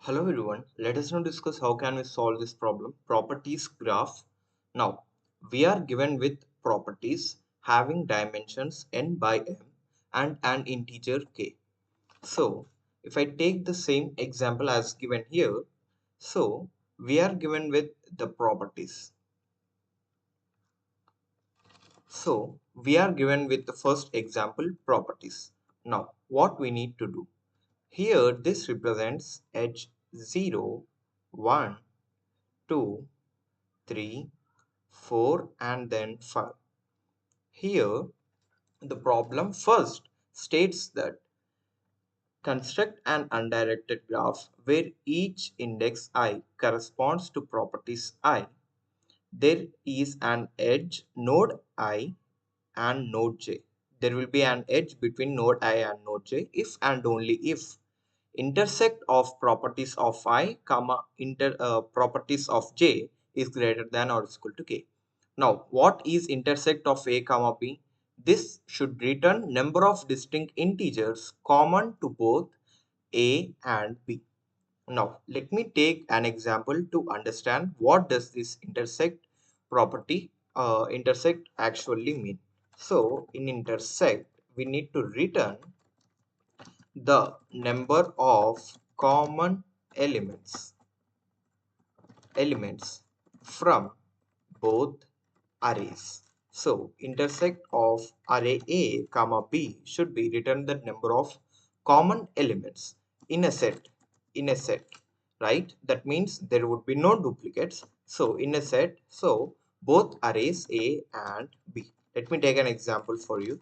Hello everyone, let us now discuss how can we solve this problem, properties graph. Now, we are given with properties having dimensions n by m and an integer k. So, if I take the same example as given here, so we are given with the properties. So, we are given with the first example properties. Now, what we need to do? Here, this represents edge 0, 1, 2, 3, 4 and then 5. Here the problem first states that construct an undirected graph where each index I corresponds to properties I. There is an edge node I and node j. There will be an edge between node I and node j if and only if intersect of properties of I comma properties of j is greater than or equal to k. Now, what is intersect of a comma b? This should return number of distinct integers common to both a and b. Now, let me take an example to understand what does this intersect actually mean. So, in intersect, we need to return the number of common elements from both arrays. So intersect of array A comma B should be return the number of common elements in a set, right? That means there would be no duplicates. So in a set, so both arrays A and B. Let me take an example for you.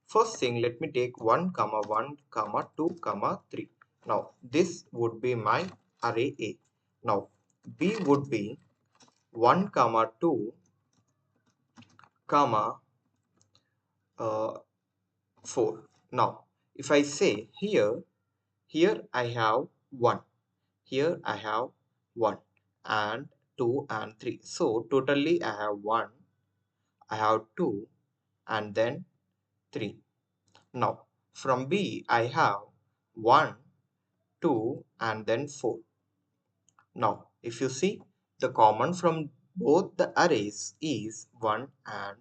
First thing, let me take 1 comma 1 comma 2 comma 3. Now this would be my array A. Now B would be 1 comma 2 comma 4. Now if I say here I have 1, here I have 1 and 2 and 3. So totally I have 1, I have 2 and then 3. Now from B I have 1, 2 and then 4. Now if you see, the common from both the arrays is 1 and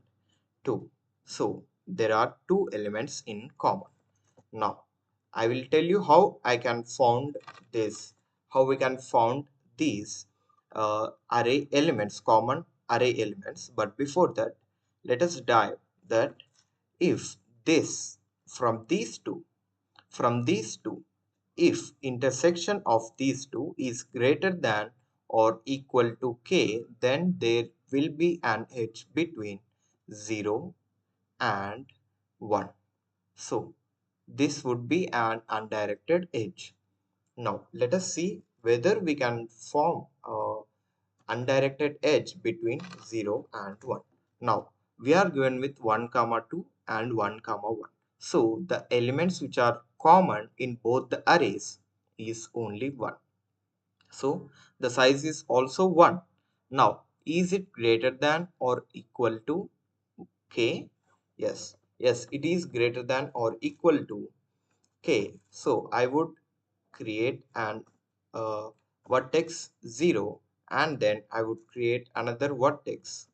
2. So there are two elements in common. Now I will tell you how I can found this, how we can found these array elements, common array elements. But before that, let us dive that if this from these two, if intersection of these two is greater than or equal to k, then there will be an edge between 0 and 1. So this would be an undirected edge. Now let us see whether we can form a undirected edge between 0 and 1. Now we are given with 1 comma 2 and 1 comma 1. So the elements which are common in both the arrays is only 1. So the size is also 1. Now is it greater than or equal to k? Yes, it is greater than or equal to k. So I would create an vertex 0 and then I would create another vertex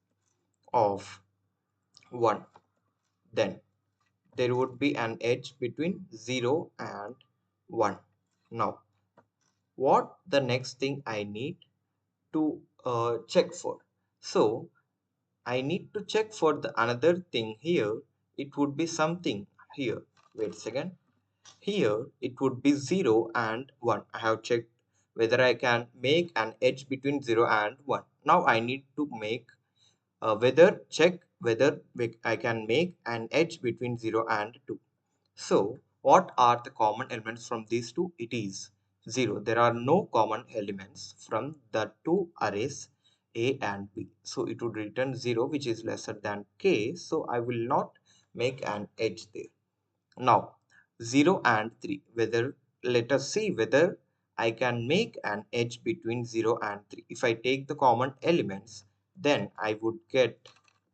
of 1. Then there would be an edge between 0 and 1. Now what the next thing I need to check for? So I need to check for the another thing here. It would be something here. Wait a second. Here it would be 0 and 1. I have checked whether I can make an edge between 0 and 1. Now I need to make check whether I can make an edge between 0 and 2. So what are the common elements from these two? It is 0. There are no common elements from the two arrays A and B. So it would return 0, which is lesser than k. So I will not make an edge there. Now 0 and 3, whether let us see whether I can make an edge between 0 and 3. If I take the common elements, then I would get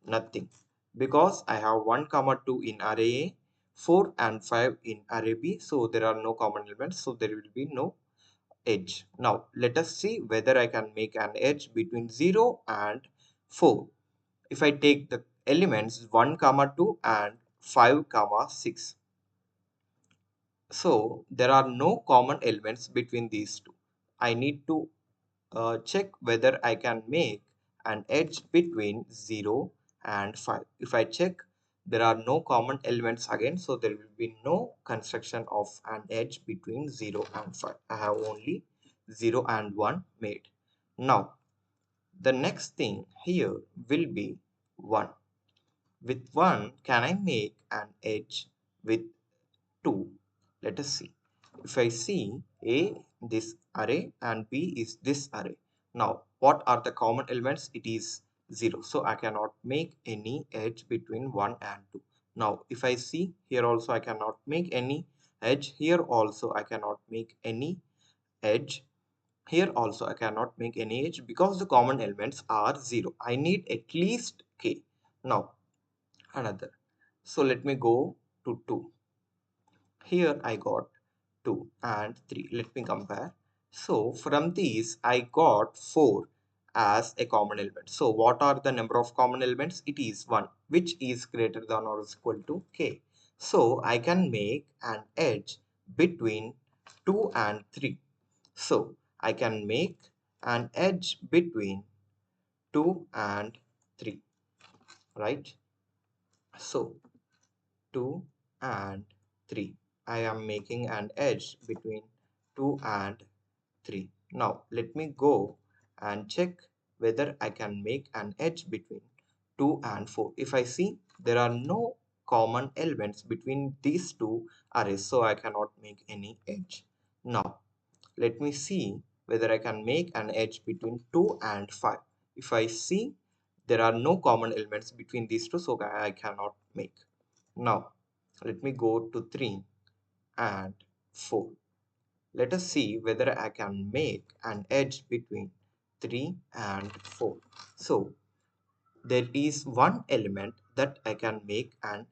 nothing, because I have 1 comma 2 in array A, 4 and 5 in array B. So there are no common elements, so there will be no edge. Now let us see whether I can make an edge between 0 and 4. If I take the elements 1 comma 2 and 5 comma 6. So there are no common elements between these two. I need to check whether I can make an edge between 0 and 5. If I check, there are no common elements again, so there will be no construction of an edge between 0 and 5. I have only 0 and 1 made. Now, the next thing here will be 1. With 1, can I make an edge with 2? Let us see. If I see A this array and B is this array. Now, what are the common elements? It is 0. So I cannot make any edge between 1 and 2. Now, if I see here also I cannot make any edge. Here also I cannot make any edge. Here also I cannot make any edge because the common elements are 0. I need at least k. Now, another. So let me go to 2. Here I got 2 and 3. Let me compare. So from these I got 4 as a common element. So what are the number of common elements? It is 1, which is greater than or is equal to k. So I can make an edge between 2 and 3. So I can make an edge between 2 and 3, right? So 2 and 3. I am making an edge between 2 and 3. Now let me go and check whether I can make an edge between 2 and 4. If I see there are no common elements between these two arrays, so I cannot make any edge. Now let me see whether I can make an edge between 2 and 5. If I see there are no common elements between these two, so I cannot make. Now let me go to 3 and 4. Let us see whether I can make an edge between 3 and 4. So there is one element that I can make and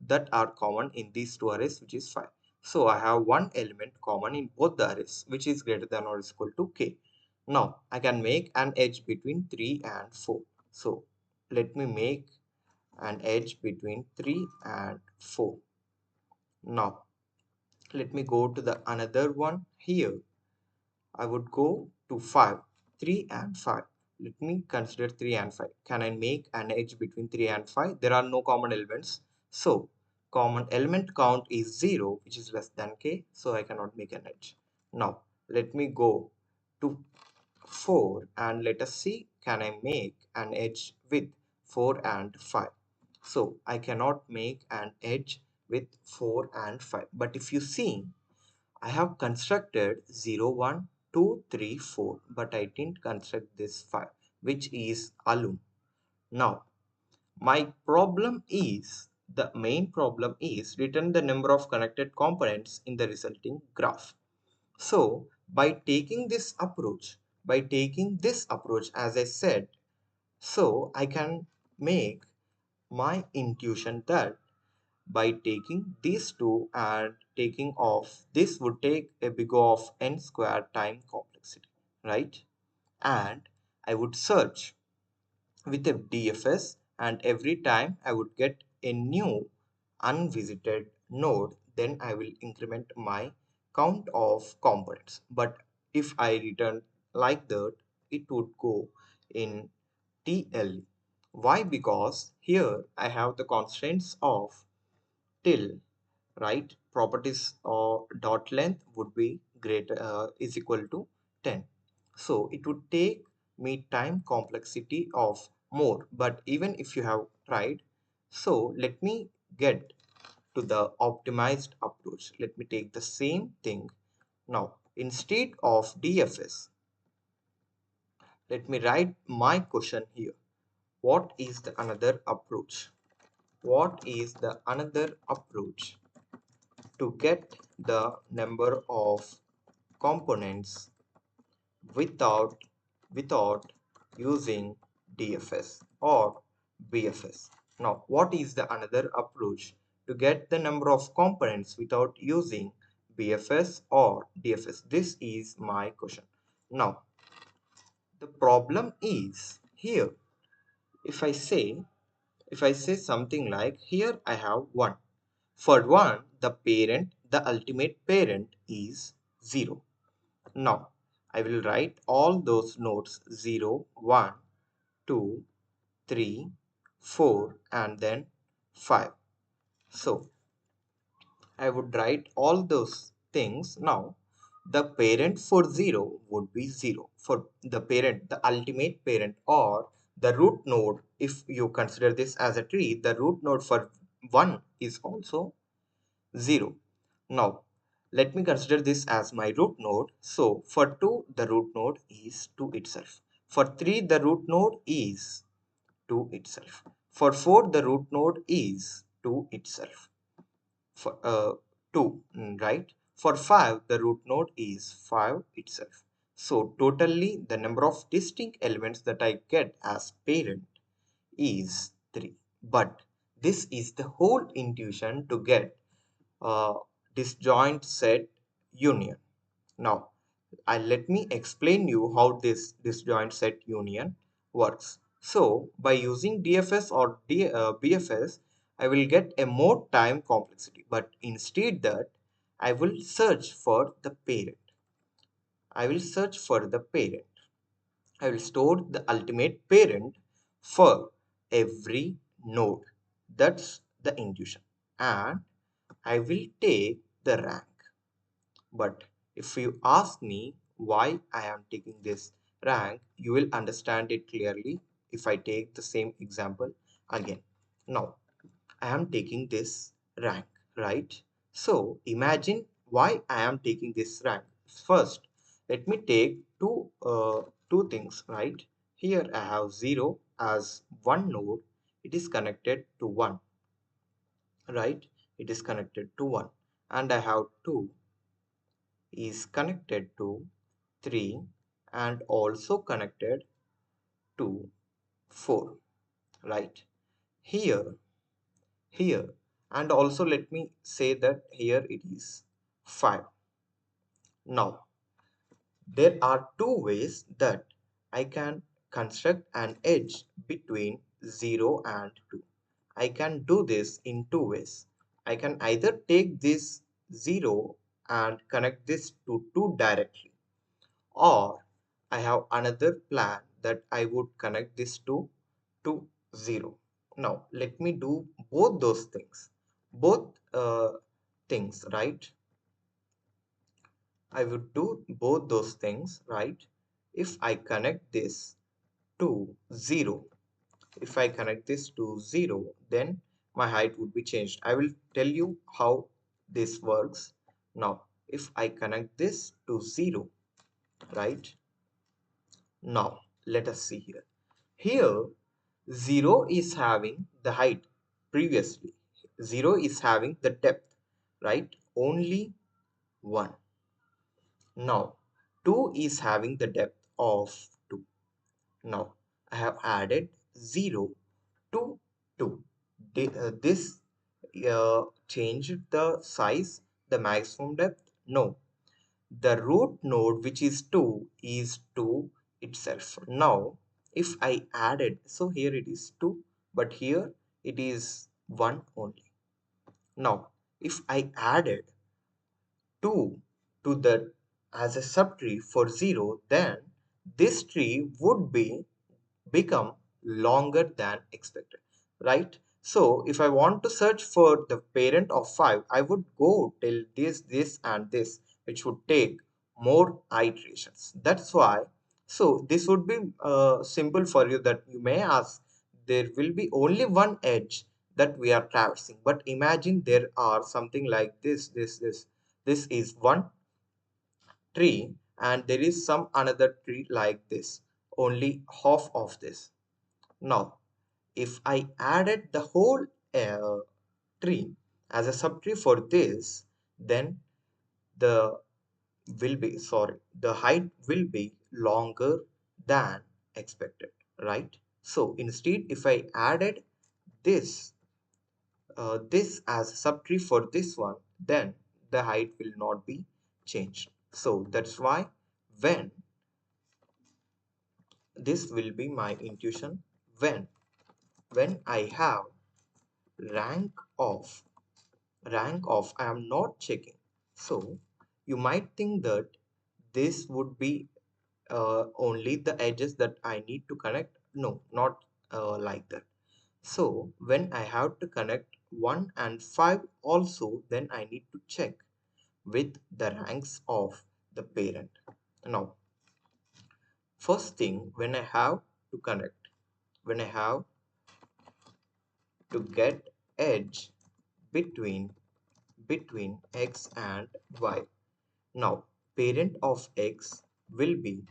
that are common in these two arrays, which is 5. So I have one element common in both the arrays, which is greater than or is equal to k. Now I can make an edge between 3 and 4. So let me make an edge between 3 and 4. Now let me go to the another one. Here I would go to 5, 3 and 5. Let me consider 3 and 5. Can I make an edge between 3 and 5? There are no common elements. So common element count is 0, which is less than k. So I cannot make an edge. Now let me go to 4 and let us see, can I make an edge with 4 and 5? So I cannot make an edge with 4 and 5. But if you see, I have constructed 0, 1, 2, 3, 4, but I didn't construct this 5, which is alone. Now, my problem is, the main problem is return the number of connected components in the resulting graph. So, by taking this approach, as I said, so I can make my intuition that by taking these two and taking off this would take a big O of n square time complexity, right? And I would search with a DFS and every time I would get a new unvisited node, then I will increment my count of components. But if I return like that, it would go in TL. Why? Because here I have the constraints of till, right? Properties or dot length would be greater is equal to 10. So it would take me time complexity of more, but even if you have tried, so let me get to the optimized approach. Let me take the same thing. Now instead of DFS, let me write my question here. What is the another approach? What is the another approach to get the number of components without using DFS or BFS? Now, what is the another approach to get the number of components without using BFS or DFS? This is my question. Now, the problem is here. If I say something like, here I have 1. For 1, the ultimate parent is 0. Now, I will write all those nodes 0, 1, 2, 3, 4, and then 5. So, I would write all those things. Now, the parent for 0 would be 0. For the ultimate parent, or the root node, if you consider this as a tree, the root node for 1 is also 0. Now, let me consider this as my root node. So, for 2, the root node is 2 itself. For 3, the root node is 2 itself. For 4, the root node is 2 itself. For 2, right? For 5, the root node is 5 itself. So, totally, the number of distinct elements that I get as parent is 3. But this is the whole intuition to get disjoint set union. Now, let me explain you how this disjoint set union works. So, by using DFS or BFS, I will get a more time complexity. But instead that, I will search for the parent. I will search for the parent. I will store the ultimate parent for every node. That's the intuition. And I will take the rank. But if you ask me why I am taking this rank, you will understand it clearly if I take the same example again. Now, I am taking this rank, right? So, imagine why I am taking this rank. First, let me take two things, right? Here I have 0 as one node. It is connected to 1, right? It is connected to 1. And I have 2 is connected to 3 and also connected to 4, right? Here, and also let me say that here it is 5. Now, there are two ways that I can construct an edge between 0 and 2. I can do this in two ways. I can either take this 0 and connect this to 2 directly, or I have another plan that I would connect this to 0. Now let me do both those things. Both things, right? I would do both those things, right? If I connect this to 0, if I connect this to 0, then my height would be changed. I will tell you how this works. Now, if I connect this to 0, right? Now, let us see here. Here, 0 is having the height previously. 0 is having the depth, right? Only 1. Now, 2 is having the depth of 2. Now, I have added 0 to 2. This changed the size, the maximum depth? No. The root node, which is 2, is 2 itself. Now, if I added, so here it is 2, but here it is 1 only. Now, if I added 2 to the as a subtree for 0, then this tree would become longer than expected, right? So if I want to search for the parent of 5, I would go till this and this, which would take more iterations. That's why, so this would be simple for you, that you may ask, there will be only one edge that we are traversing, but imagine there are something like this is one tree and there is some another tree like this, only half of this. Now, if I added the whole tree as a subtree for this, then the the height will be longer than expected, right? So instead, if I added this this as a subtree for this one, then the height will not be changed. So that's why when this will be my intuition, when I have rank of I am not checking. So you might think that this would be only the edges that I need to connect. No, not like that. So when I have to connect 1 and 5 also, then I need to check with the ranks of the parent. Now, first thing, when I have to connect, when I have to get edge between x and y. Now, parent of x will be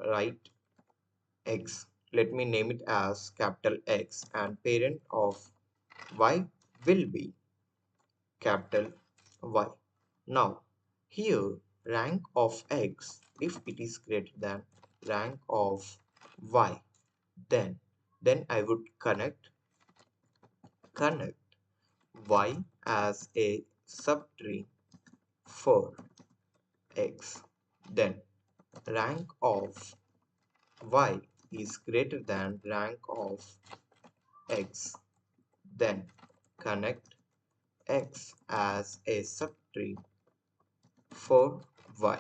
right x. Let me name it as capital X, and parent of y will be capital Y. Now, here rank of x, if it is greater than rank of y, then I would connect y as a subtree for x. Then rank of y is greater than rank of x. Then connect x as a subtree for y.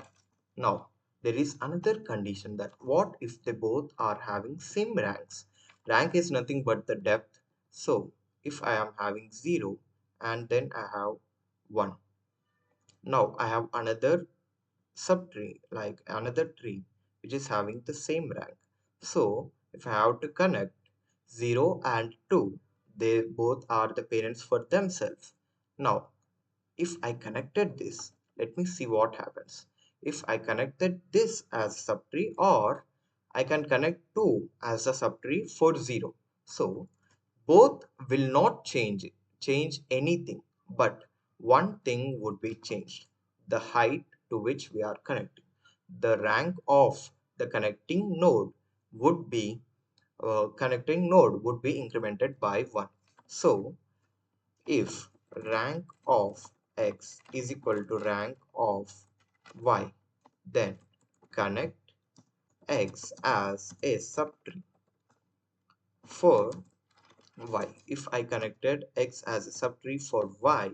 Now, there is another condition, that what if they both are having same ranks? Rank is nothing but the depth. So, if I am having 0 and then I have 1. Now, I have another subtree, like another tree, which is having the same rank. So, if I have to connect 0 and 2, they both are the parents for themselves. Now, if I connected this, let me see what happens. If I connected this as a subtree, or I can connect 2 as a subtree for 0. So both will not change anything, but one thing would be changed: the height to which we are connecting. The rank of the connecting node would be incremented by 1. So if rank of x is equal to rank of y, then connect x as a subtree for y. If I connected x as a subtree for y,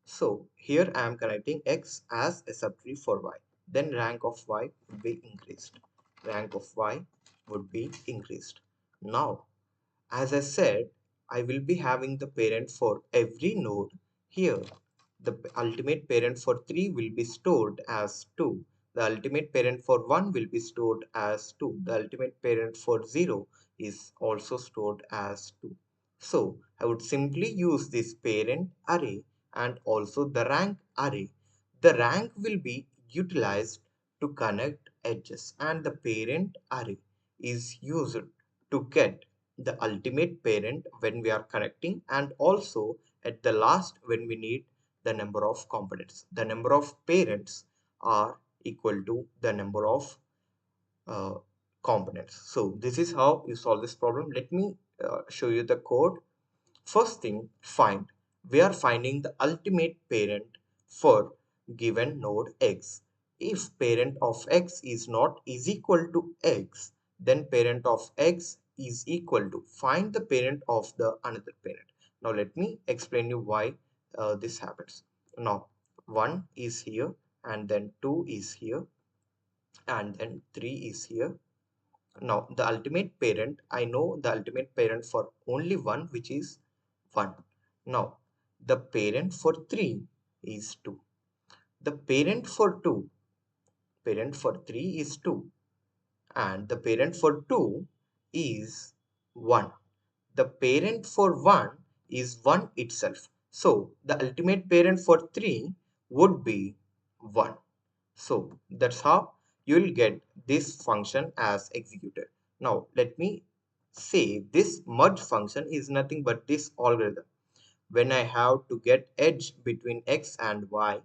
so here I am connecting x as a subtree for y, then rank of y would be increased. Rank of y would be increased. Now, as I said, I will be having the parent for every node. Here, the ultimate parent for 3 will be stored as 2. The ultimate parent for 1 will be stored as 2. The ultimate parent for 0 is also stored as 2. So, I would simply use this parent array and also the rank array. The rank will be utilized to connect edges, and the parent array is used to get the ultimate parent when we are connecting, and also at the last when we need the number of components. The number of parents are equal to the number of uh, components. So this is how you solve this problem. Let me show you the code. First thing, find. We are finding the ultimate parent for given node x. If parent of x is equal to x, then parent of x is equal to, find the parent of the another parent. Now let me explain you why this happens. Now 1 is here, and then 2 is here, and then 3 is here. Now the ultimate parent, I know the ultimate parent for only one, which is 1. Now the parent for 3 is 2. The parent for 3 is 2, and the parent for 2 is 1. The parent for 1 is 1 itself. So the ultimate parent for 3 would be 1. So that's how you will get this function as executed. Now let me say this merge function is nothing but this algorithm. When I have to get edge between x and y,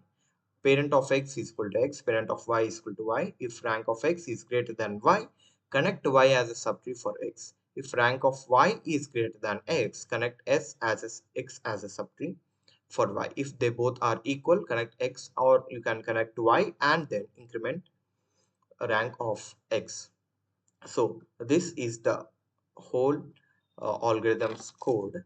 parent of x is equal to x, parent of y is equal to y. If rank of x is greater than y, connect y as a subtree for x. If rank of y is greater than x, connect x as a subtree for y. If they both are equal, connect x, or you can connect y and then increment rank of x. So this is the whole algorithm's code.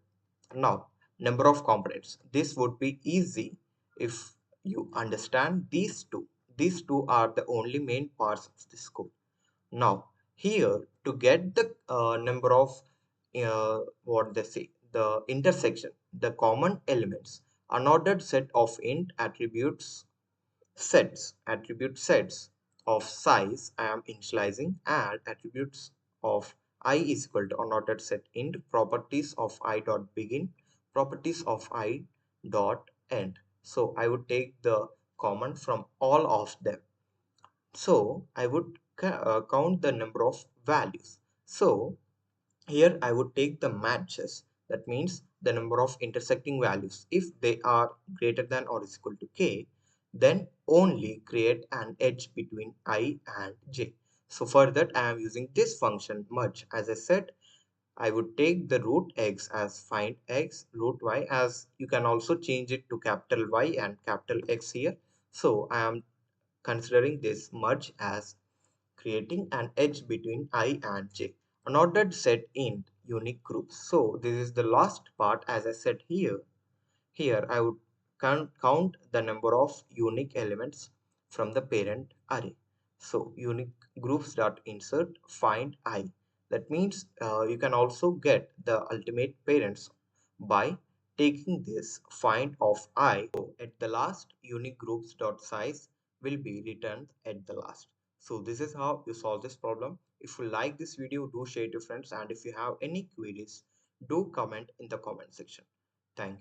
Now, number of components. This would be easy if you understand these two. These two are the only main parts of this code. Now, here to get the number of what they say, the intersection, the common elements, unordered set of int attribute sets of size I am initializing, and attributes of I is equal to unordered set int properties of I dot begin, properties of I dot end. So I would take the common from all of them. So I would count the number of values. So here I would take the matches, that means the number of intersecting values. If they are greater than or is equal to k, then only create an edge between I and j. So for that I am using this function merge. As I said, I would take the root x as find x, root y, as you can also change it to capital Y and capital X here. So I am considering this merge as creating an edge between I and j. Unordered set int unique groups. So this is the last part. As I said here, I would count the number of unique elements from the parent array. So unique groups dot insert find I. That means you can also get the ultimate parents by taking this find of I. So at the last, unique groups dot size will be returned at the last. So this is how you solve this problem. If you like this video, do share it to friends, and if you have any queries, do comment in the comment section. Thank you.